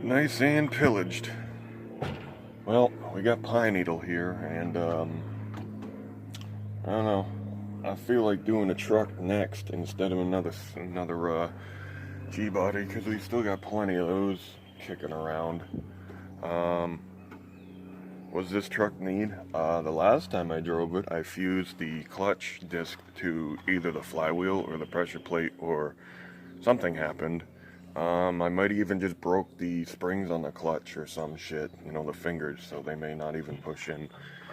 Nice and pillaged. Well, we got Pine Needle here, and I don't know. I feel like doing a truck next instead of another G-body, because we still got plenty of those kicking around. Was this truck need? The last time I drove it, I fused the clutch disc to either the flywheel or the pressure plate, or something happened. I might even just broke the springs on the clutch or some shit, you know, the fingers, so they may not even push in,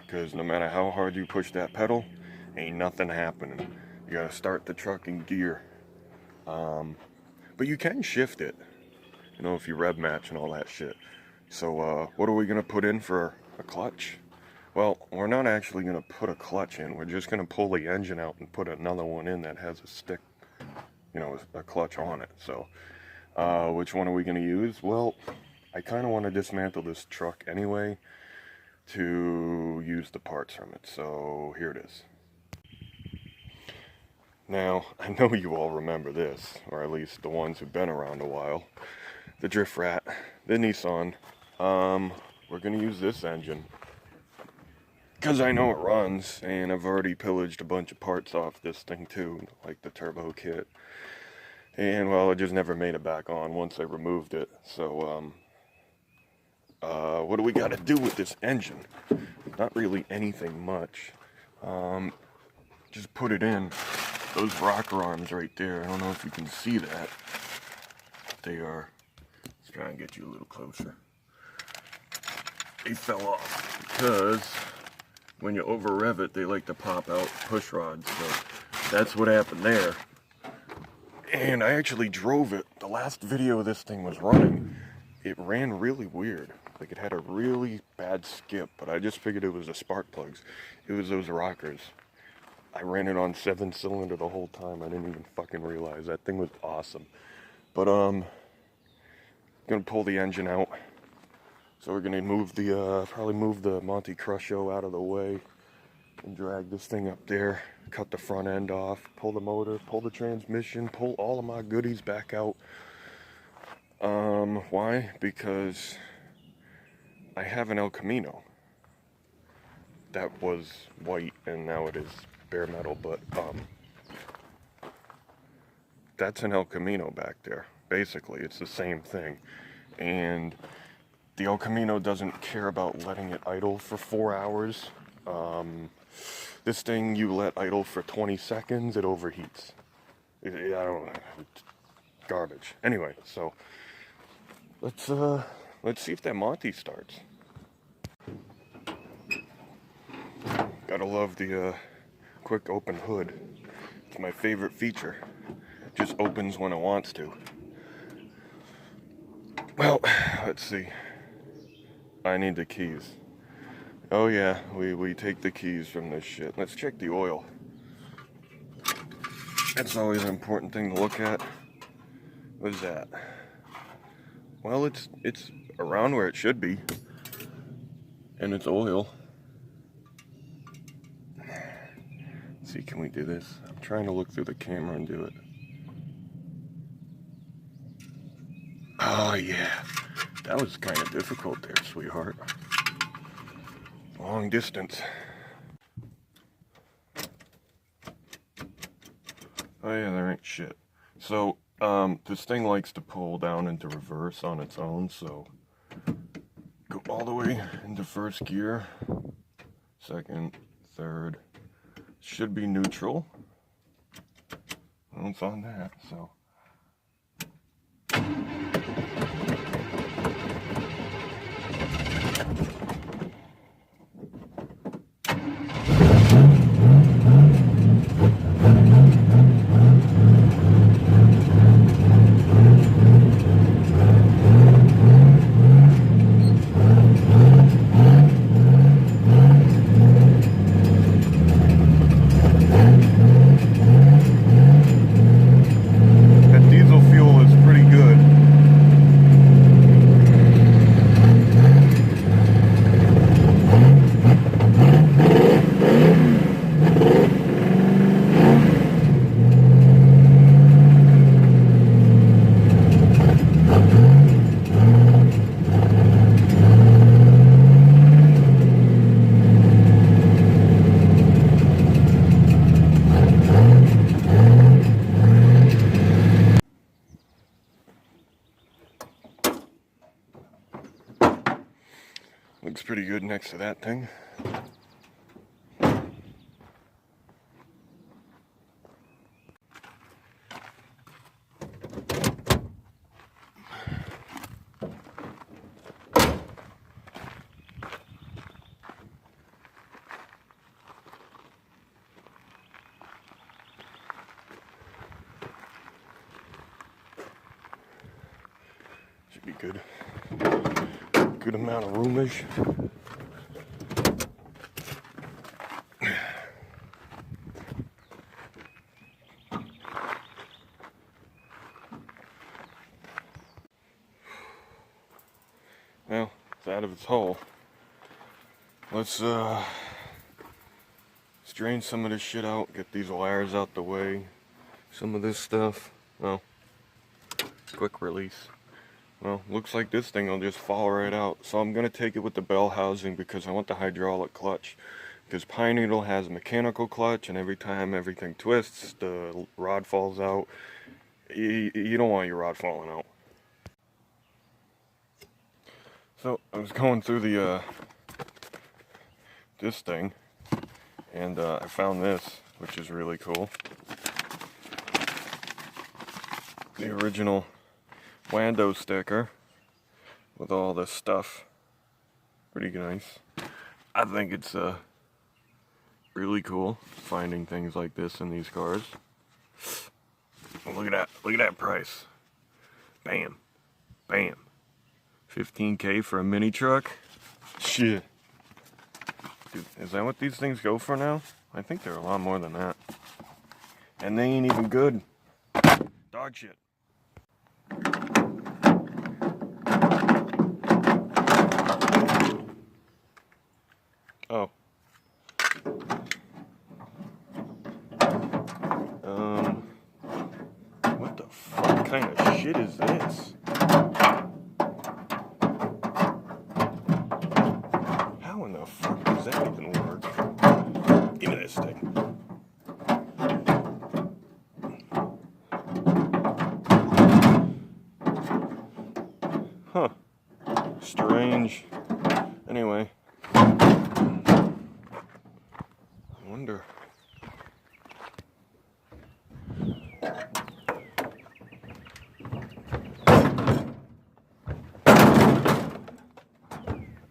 because no matter how hard you push that pedal, ain't nothing happening. You gotta start the truck in gear. But you can shift it, you know, if you rev match and all that shit. So what are we gonna put in for a clutch? Well, we're not actually gonna put a clutch in. We're just gonna pull the engine out and put another one in that has a stick, you know, a clutch on it. So which one are we gonna use? Well, I kind of want to dismantle this truck anyway to use the parts from it. So here it is. Now, I know you all remember this, or at least the ones who've been around a while. The Drift Rat, the Nissan. We're gonna use this engine because I know it runs, and I've already pillaged a bunch of parts off this thing too, like the turbo kit. And well, it just never made it back on once I removed it. So, what do we got to do with this engine? Not really anything much. Just put it in. Those rocker arms right there, I don't know if you can see that. They are, let's try and get you a little closer. They fell off because when you over rev it, they like to pop out push rods. So that's what happened there. And I actually drove it. The last video this thing was running, it ran really weird. Like it had a really bad skip, but I just figured it was the spark plugs. It was those rockers. I ran it on 7-cylinder the whole time. I didn't even fucking realize. That thing was awesome. But gonna pull the engine out. So we're gonna move the probably move the Monte Crusho out of the way and drag this thing up there, cut the front end off, pull the motor, pull the transmission, pull all of my goodies back out. Why? Because I have an El Camino that was white and now it is bare metal, but that's an El Camino back there. Basically, it's the same thing. And the El Camino doesn't care about letting it idle for 4 hours. This thing, you let idle for 20 seconds, it overheats. I don't know, it's garbage. Anyway, so let's see if that Monty starts. Gotta love the quick open hood. It's my favorite feature. Just opens when it wants to. Well, let's see. I need the keys. Oh yeah, we take the keys from this shit. Let's check the oil. That's always an important thing to look at. What is that? Well, it's around where it should be. And it's oil. Let's see, can we do this? I'm trying to look through the camera and do it. Oh yeah, that was kind of difficult there, sweetheart. Long distance. Oh yeah, there ain't shit. So, this thing likes to pull down into reverse on its own, so go all the way into first gear, second, third. Should be neutral. Well, it's on that, so. That diesel fuel is pretty good. pretty good next to that thing. Should be good. Good amount of roomage. Well, it's out of its hole. Let's drain some of this shit out, get these wires out the way. Some of this stuff, well, quick release. Well, looks like this thing will just fall right out. So I'm gonna take it with the bell housing because I want the hydraulic clutch. Because Pine Needle has a mechanical clutch, and every time everything twists, the rod falls out. You don't want your rod falling out. So I was going through the this thing, and I found this, which is really cool. The original Wando sticker with all this stuff. Pretty nice. I think it's really cool finding things like this in these cars. Look at that! Look at that price. Bam, bam. 15K for a mini truck. Shit. Dude, is that what these things go for now? I think they're a lot more than that. And they ain't even good. Dog shit. Oh. What the fuck kind of shit is this? How in the fuck does that even work? Give me this thing. Huh. Strange. Anyway. I wonder.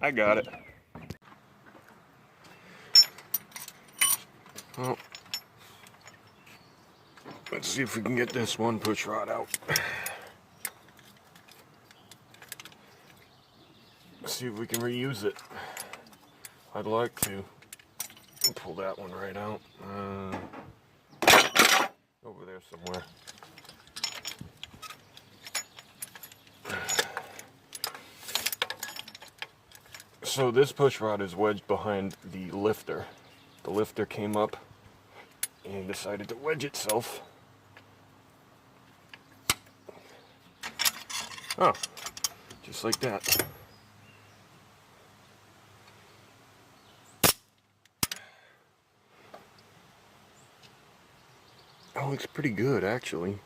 I got it. Well, let's see if we can get this one push rod out. See if we can reuse it. I'd like to. Pull that one right out. Over there somewhere. So this push rod is wedged behind the lifter. The lifter came up and decided to wedge itself. Oh, just like that. Oh, looks pretty good, actually.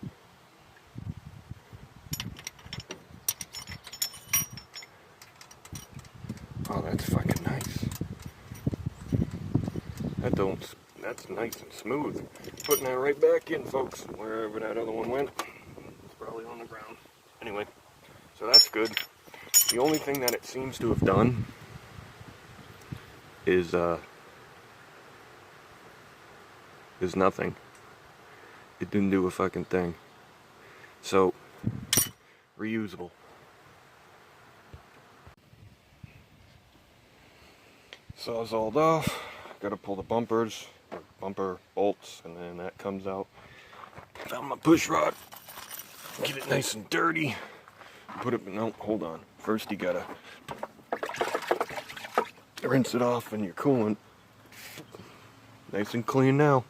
Oh, that's fucking nice. That's nice and smooth. Putting that right back in, folks. Wherever that other one went, it's probably on the ground. Anyway, so that's good. The only thing that it seems to have done is nothing. It didn't do a fucking thing. So, reusable. Sawzalled off. Gotta pull the bumpers, or bumper bolts, and then that comes out. Found my push rod. Get it nice and dirty. Put it, no, hold on. First you gotta rinse it off in your coolant. Nice and clean now.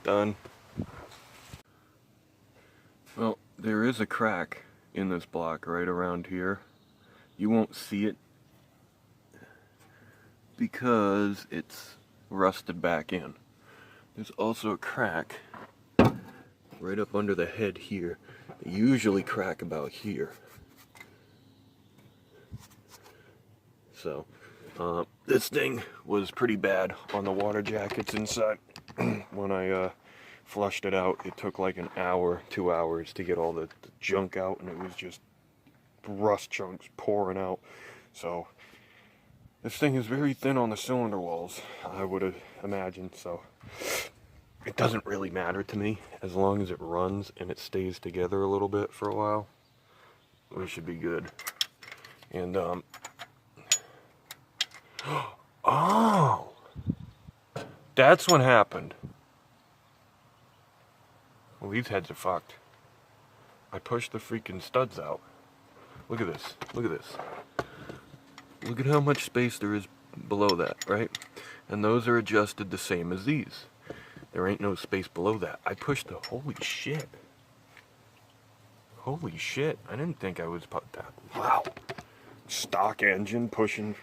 Done. Well, there is a crack in this block right around here. You won't see it because it's rusted back in. There's also a crack right up under the head here. They usually crack about here. So this thing was pretty bad on the water jackets inside. When I flushed it out, it took like an hour, 2 hours to get all the junk out, and it was just rust chunks pouring out. So this thing is very thin on the cylinder walls, I would have imagined, so it doesn't really matter to me as long as it runs and it stays together a little bit for a while. We should be good. And oh, that's what happened. Well, these heads are fucked. I pushed the freaking studs out. Look at this. Look at this. Look at how much space there is below that, right? And those are adjusted the same as these. There ain't no space below that. I pushed the... Holy shit. Holy shit. I didn't think I was... that. Wow. Stock engine pushing...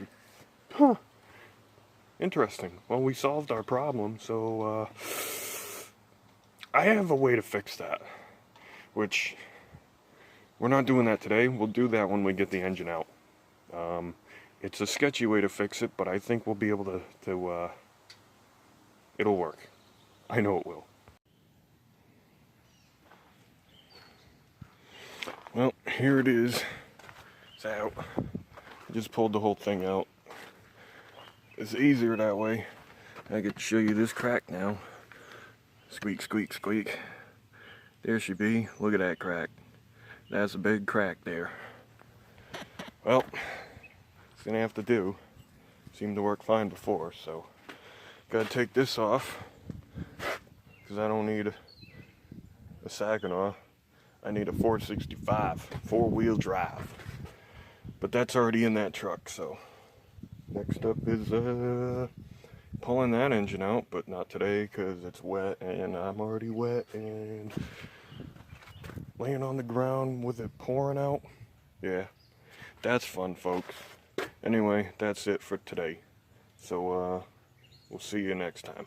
Huh. Interesting. Well, we solved our problem, so... I have a way to fix that. Which... We're not doing that today. We'll do that when we get the engine out. It's a sketchy way to fix it, but I think we'll be able to it'll work. I know it will. Well, here it is. It's out. I just pulled the whole thing out. It's easier that way. I could show you this crack now. Squeak, squeak, squeak. There she be. Look at that crack. That's a big crack there. Well, it's gonna have to do. Seemed to work fine before, so gotta take this off because I don't need a Saginaw. I need a 465 4-wheel drive, but that's already in that truck. So next up is pulling that engine out, but not today because it's wet and I'm already wet and laying on the ground with it pouring out. Yeah, that's fun, folks. Anyway, that's it for today. So we'll see you next time.